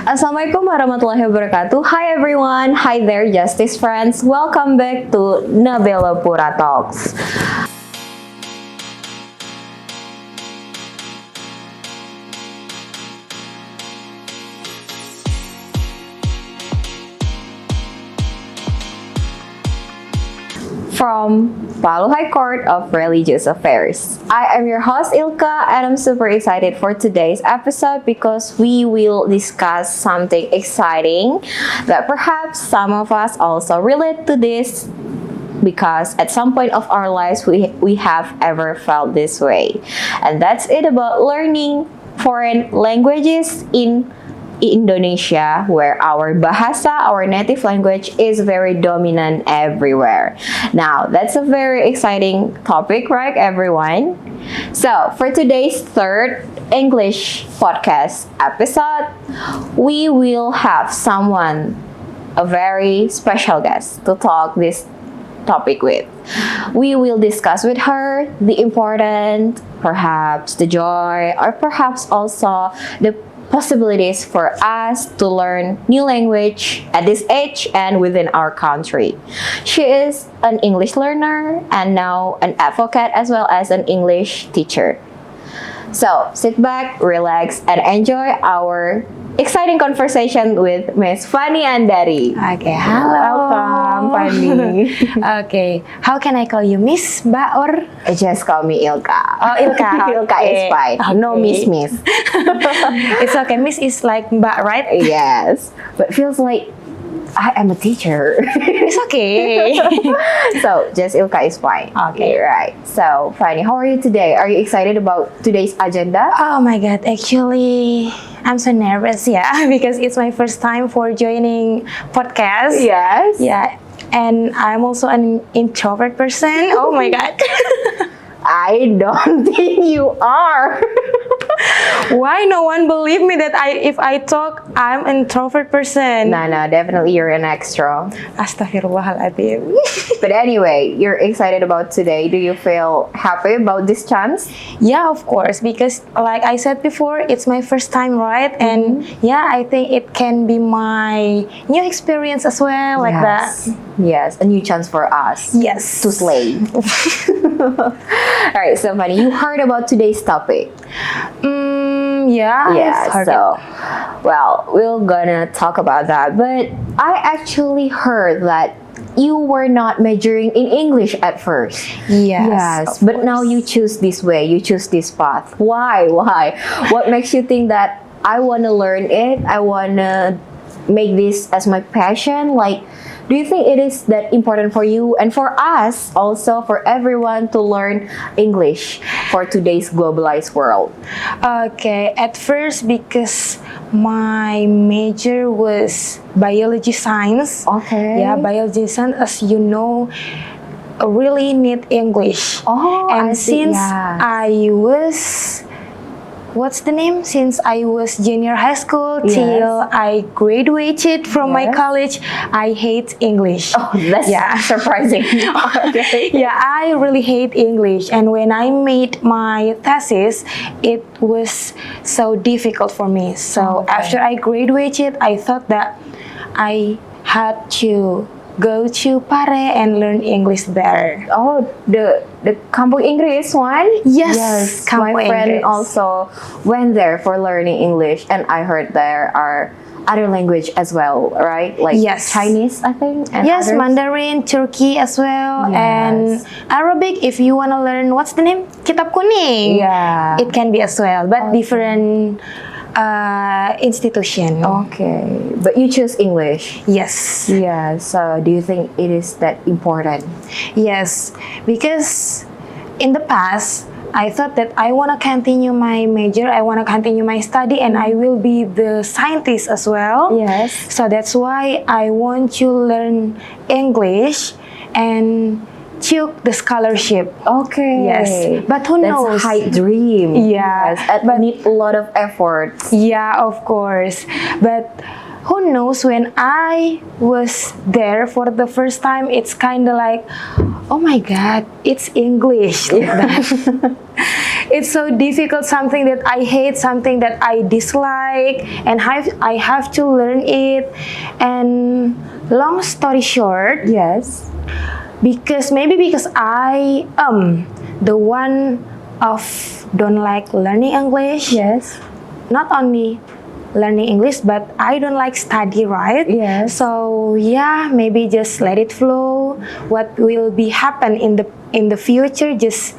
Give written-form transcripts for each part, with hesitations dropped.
Assalamualaikum warahmatullahi wabarakatuh. Hi everyone, hi there Justice friends. Welcome back to NABELO PURA Talks. From Palu High Court of Religious Affairs. I am your host Ilka and I'm super excited for today's episode because we will discuss something exciting that perhaps some of us also relate to this because at some point of our lives we have ever felt this way. And that's it about learning foreign languages in Indonesia, where our bahasa, our native language, is very dominant everywhere. Now, that's a very exciting topic, right, everyone? So, for today's third English podcast episode, we will have a very special guest to talk this topic with. We will discuss with her the important, perhaps the joy, or perhaps also the possibilities for us to learn new language at this age and within our country. She is an English learner and now an advocate as well as an English teacher. So sit back, relax, and enjoy our exciting conversation with Miss Fanny Andari. Okay, hello. Welcome, Fanny. Okay, how can I call you, Miss, Mbak, or? Just call me Ilka. Oh, Ilka. Ilka is fine. Okay. No Miss. It's okay, Miss is like Mbak, right? Yes, but feels like I am a teacher. It's okay. So, just Ilka is fine. Okay. Right. So, Fanny, how are you today? Are you excited about today's agenda? Oh my God, actually, I'm so nervous, yeah, because it's my first time for joining podcast. Yes. Yeah, and I'm also an introvert person. Oh my God. I don't think you are. Why no one believe me that if I talk, I'm an introvert person? No, definitely you're an extra. Astaghfirullahaladzim. But anyway, you're excited about today. Do you feel happy about this chance? Yeah, of course, because like I said before, it's my first time, right? And yeah, I think it can be my new experience as well, like that. Yes, a new chance for us. Yes. To slay. Alright, so Fanny, you heard about today's topic. Yeah. Yeah, so, well, we're gonna talk about that. But I actually heard that you were not majoring in English at first. Yes, but now you choose this way, you choose this path. Why? What makes you think that I want to learn it, I want to make this as my passion? Like, do you think it is that important for you and for us also, for everyone to learn English for today's globalized world? Okay, at first because my major was biology science. Okay. Yeah, biology science, as you know, really need English. Oh, and I see, since yeah. I was since I was junior high school Yes. till I graduated from my Yes. college, I hate English. Oh, that's surprising. Okay. Yeah, I really hate English, and when I made my thesis, it was so difficult for me. So after I graduated, I thought that I had to go to Pare and learn English there. Oh, the Kampung Inggris one? Yes, my Kampung friend Inggris. also went there for learning English, and I heard there are other language as well, right? Like Yes. Chinese, I think. And Yes, others. Mandarin, Turkey as well, Yes. and Arabic. If you wanna learn, what's the name? Kitab Kuning. Yeah. It can be as well, but different institution. Okay, but you choose English. Yes. Yeah. So, do you think it is that important? Yes, because in the past, I thought that I want to continue my major, I want to continue my study, and I will be the scientist as well. Yes. So that's why I want to learn English and took the scholarship. Okay. Yes, but who That's knows? a high dream. Yeah, Yes, but need a lot of effort. Yeah, of course. But who knows, when I was there for the first time, it's kind of like, oh my God, it's English. Like that. it's so difficult, something that I hate, something that I dislike, and I have to learn it. And long story short, Yes. because I am the one of don't like learning English. Yes. Not only learning English, but I don't like study, right? Yes. So yeah, maybe just let it flow. What will be happen in the future, just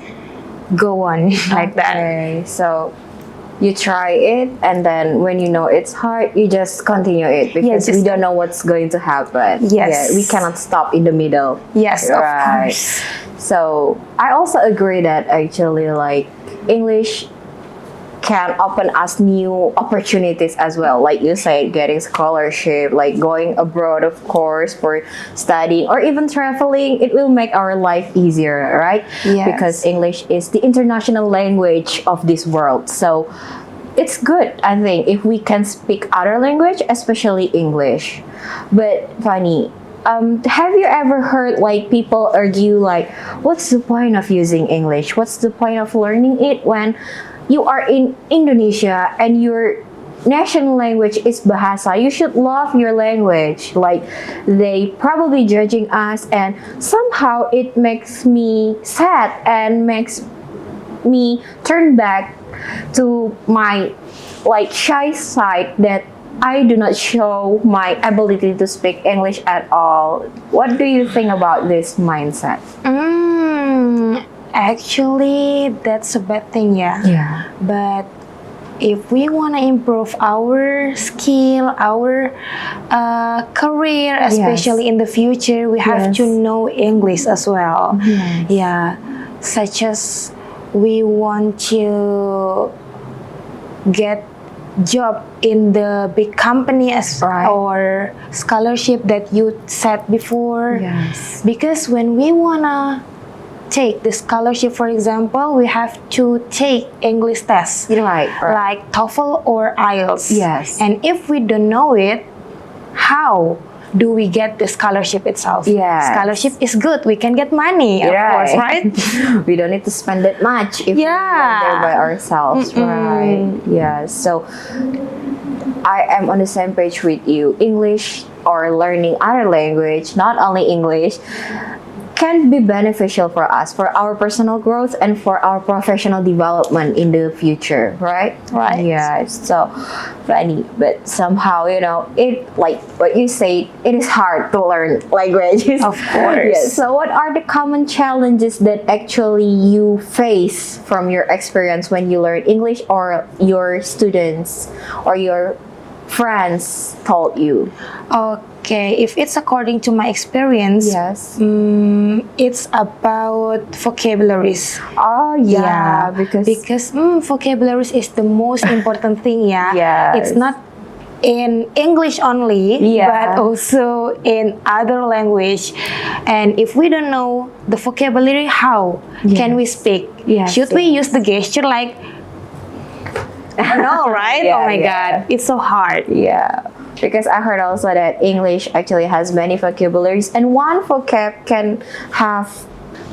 go on like that. Okay. So you try it, and then when you know it's hard, you just continue it because just- we don't know what's going to happen. Yes. Yeah, we cannot stop in the middle. Yes, of Right. course. So I also agree that actually, like, English can open us new opportunities as well. Like you said, getting scholarship, like going abroad, of course, for studying or even traveling, it will make our life easier, right? Yes. Because English is the international language of this world. So it's good, I think, if we can speak other language, especially English. But funny, have you ever heard like people argue like, what's the point of using English? What's the point of learning it when you are in Indonesia and your national language is Bahasa? You should love your language. Like, they probably judging us, and somehow it makes me sad and makes me turn back to my like shy side, that I do not show my ability to speak English at all. What do you think about this mindset? Actually, that's a bad thing, yeah. Yeah. But if we want to improve our skill, our career, especially in the future, we have Yes. to know English as well. Yes. Yeah, such as we want to get job in the big company as Right. or scholarship that you said before. Yes. Because when we wanna take the scholarship, for example, we have to take English test, Right. like TOEFL or IELTS. Yes. And if we don't know it, how do we get the scholarship itself? Yes. Scholarship is good. We can get money, of course, right? We don't need to spend that much if we Yeah. went there by ourselves, right? Yeah. So I am on the same page with you. English or learning other language, not only English, can be beneficial for us, for our personal growth and for our professional development in the future, right? Right. Yeah, it's so funny, but somehow, you know, it, like what you say, it is hard to learn languages. Of course. Yeah. So what are the common challenges that actually you face from your experience when you learn English, or your students or your friends told you? Okay, if it's according to my experience, Yes. it's about vocabularies. Oh yeah, because vocabularies is the most important thing. Yeah, Yes. it's not in English only, Yeah. but also in other language. And if we don't know the vocabulary, how can we speak? Yes, Should we use the gesture like? No, right? Yeah, oh my yeah. God, it's so hard. Yeah, because I heard also that English actually has many vocabularies, and one vocab can have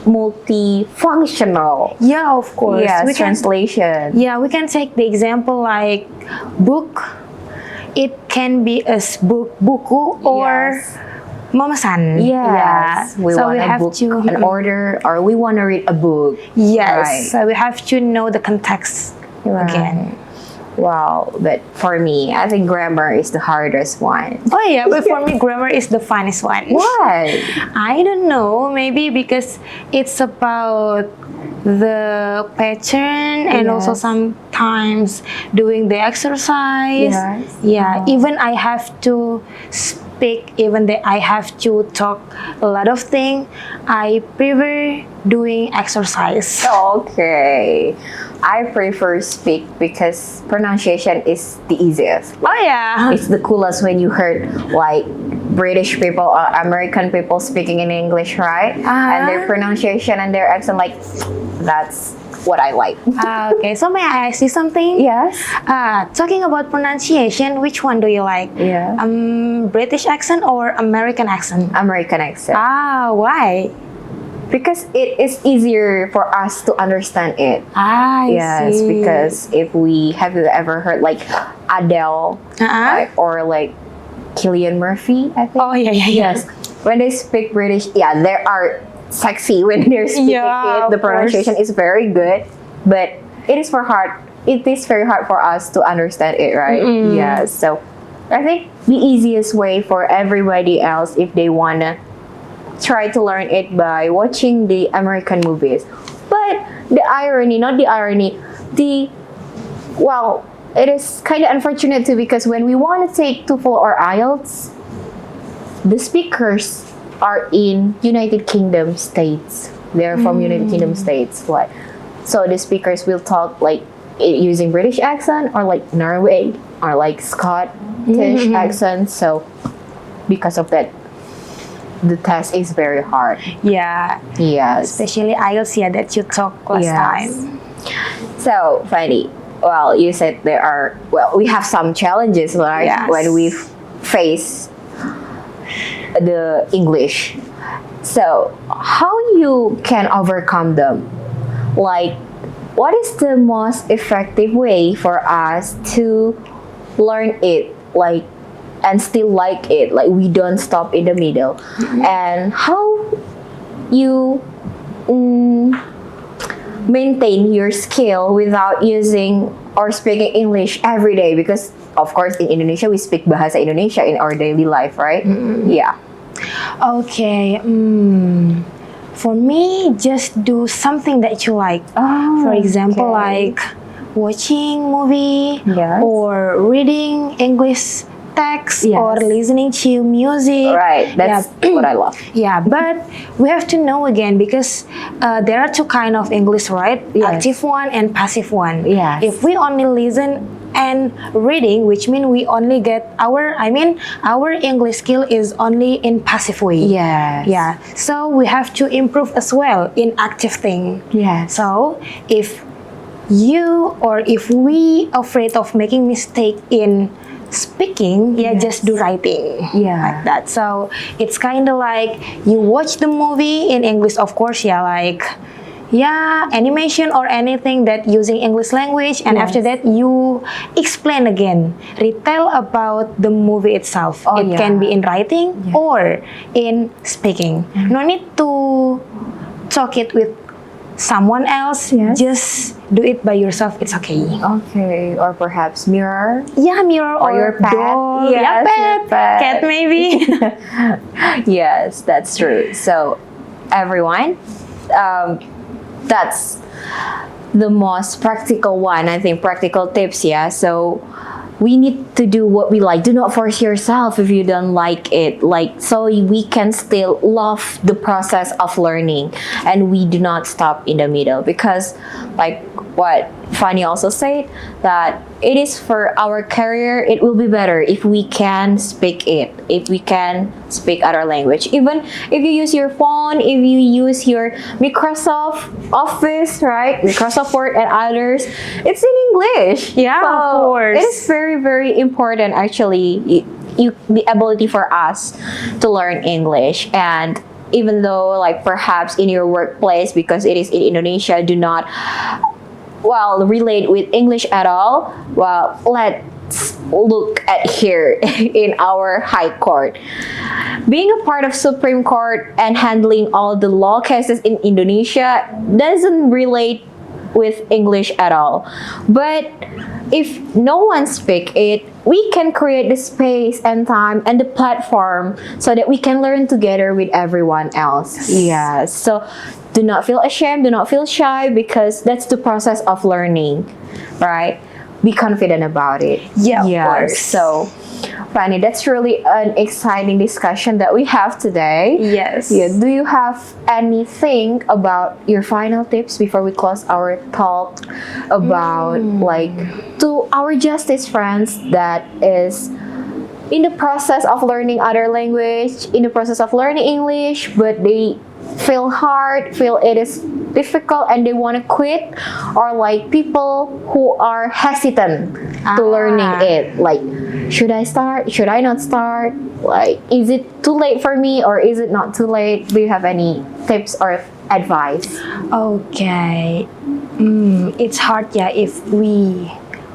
multifunctional. Yeah, of course. Yes, we can translation. Yeah, we can take the example like book. It can be a book, buku, or Yes. memesan. Yes, we so want we to have book to an order, or we want to read a book. Yes, Right. so we have to know the context again. Wow, but for me, I think grammar is the hardest one. Oh yeah, but for me, grammar is the funnest one. Why? I don't know. Maybe because it's about the pattern and also Yes. sometimes doing the exercise. Yes. Yeah, even I have to speak, even that I have to talk a lot of things, I prefer doing exercise. Okay. I prefer speak because pronunciation is the easiest. Oh yeah. It's the coolest when you heard like British people or American people speaking in English, right? And their pronunciation and their accent, like, that's what I like. Okay, so may I ask you something? Yes. Talking about pronunciation, which one do you like? Yeah. British accent or American accent? American accent. Why? because it is easier for us to understand it. I Yes, see. because if we have you ever heard like Adele or like Cillian Murphy, I think. Oh yeah, yeah, yeah. Yes, when they speak British, yeah, they are sexy when they're speaking Yeah, it. The of course. pronunciation is very good, but it is very hard for us to understand it, right? Yes. So I think the easiest way for everybody else if they wanna try to learn it by watching the American movies. But the irony, not the irony, it is kind of unfortunate too because when we want to take TOEFL or IELTS, the speakers are in United Kingdom states. They're from United Kingdom states. Like, so the speakers will talk like using British accent or like Norway or like Scottish accent. So because of that, the test is very hard. Yeah, Yes. especially IELTS, yeah, that you talked last time. So, Fanny, well, you said we have some challenges, right? Yes. When we face the English. So, how you can overcome them? Like, what is the most effective way for us to learn it, like, and still like it? Like, we don't stop in the middle. And how you maintain your skill without using or speaking English every day, because of course in Indonesia we speak bahasa Indonesia in our daily life, right? Yeah. Okay. For me, just do something that you like. For example, okay. like watching movie Yes. or reading English text Yes. or listening to music. Right, that's what I love. Yeah, but we have to know again because there are two kind of English, right? Yes. Active one and passive one. Yes. If we only listen and reading, which means we only get our English skill is only in passive way. Yes. Yeah. So we have to improve as well in active thing. Yes. So if we afraid of making mistake in speaking, just do writing. Like that. So it's kind of like you watch the movie in English, of course, animation or anything that using English language, and after that you explain again, retell about the movie itself. It can be in writing or in speaking. No need to talk it with someone else. Just do it by yourself. It's okay. Okay, or perhaps mirror. Yeah, mirror or your pet. dog. Yes, Pet. your pet. Cat maybe. Yes, that's true. So, everyone, that's the most practical one. I think practical tips. Yeah. So, we need to do what we like. Do not force yourself if you don't like it. Like, so we can still love the process of learning, and we do not stop in the middle, because like what Fanny also said, that it is for our career. It will be better if we can speak it, if we can speak other language. Even if you use your phone, if you use your Microsoft Office, right, Microsoft Word and others, it's in English. Yeah, So of course. it is very, very important actually, the ability for us to learn English. And even though like perhaps in your workplace, because it is in Indonesia, do not relate with English at all, let's look at here in our High Court. Being a part of Supreme Court and handling all the law cases in Indonesia doesn't relate with English at all. But if no one speaks it, we can create the space and time and the platform so that we can learn together with everyone else. Yes. So do not feel ashamed, do not feel shy, because that's the process of learning, right? Be confident about it. Yeah, of course. So, Fanny, that's really an exciting discussion that we have today. Yes. Yeah. Do you have anything about your final tips before we close our talk about like to our justice friends that is in the process of learning other language, in the process of learning English, but they feel it is difficult and they want to quit, or like people who are hesitant to learning it, like should I start? Should I not start? Like, is it too late for me or is it not too late? Do you have any tips or advice? Okay. It's hard, yeah, if we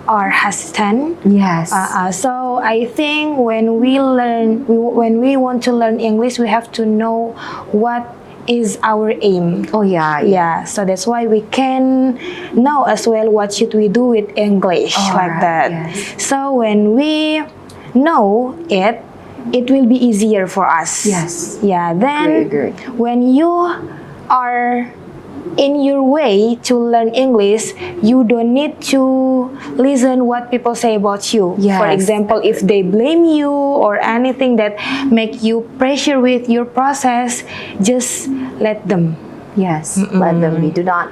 are hesitant. Yes. So I think when when we want to learn English, we have to know what is our aim. Oh yeah. Yeah, so that's why we can know as well what should we do with English, like Alright, that. yes. So when we know it, it will be easier for us. Yes. Yeah, then Agree. when you are in your way to learn English, you don't need to listen what people say about you. Yes. For example, if they blame you or anything that make you pressure with your process, just let them. Yes. Let them be. Do not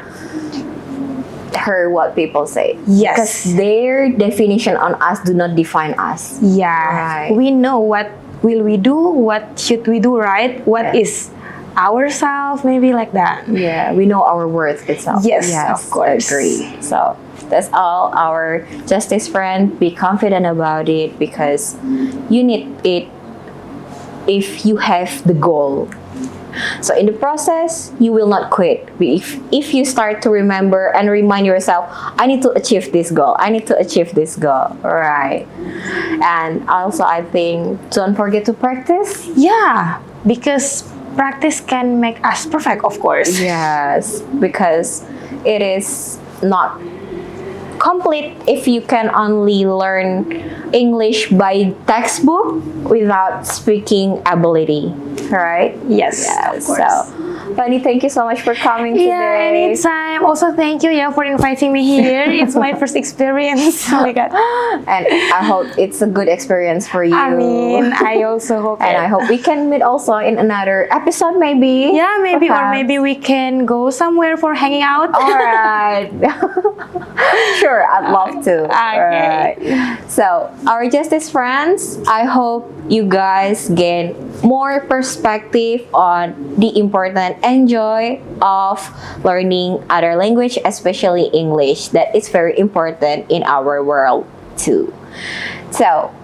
hear what people say. Yes. Because their definition on us do not define us. Yeah, Right. we know what will we do, what should we do, right? What Yeah. is ourselves, maybe like that. Yeah, we know our worth itself. Yes, of course. Agree. So that's all, our justice friend. Be confident about it because you need it if you have the goal. So in the process, you will not quit. If you start to remember and remind yourself, I need to achieve this goal. I need to achieve this goal. Right. And also, I think don't forget to practice. Yeah, because practice can make us perfect, of course. Yes, because it is not complete if you can only learn English by textbook without speaking ability, right? Yes, of course. So, Fanny, thank you so much for coming Yeah, today. anytime. Also, thank you, yeah, for inviting me here. It's my first experience. Oh my god. And I hope it's a good experience for you. I mean, I also hope. And I hope we can meet also in another episode, maybe. Yeah, maybe, or Perhaps. maybe we can go somewhere for hanging out. All right. Sure, I'd love to. Okay. Alright. So, our Justice friends, I hope you guys gain more perspective on the important and joy of learning other language, especially English. That is very important in our world too. So,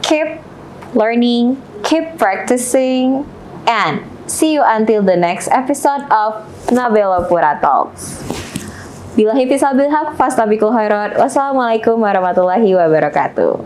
keep learning, keep practicing, and see you until the next episode of NABELO PURA Talks. Billahi fisal bilhaq, fastabikul khairat. Wassalamualaikum warahmatullahi wabarakatuh.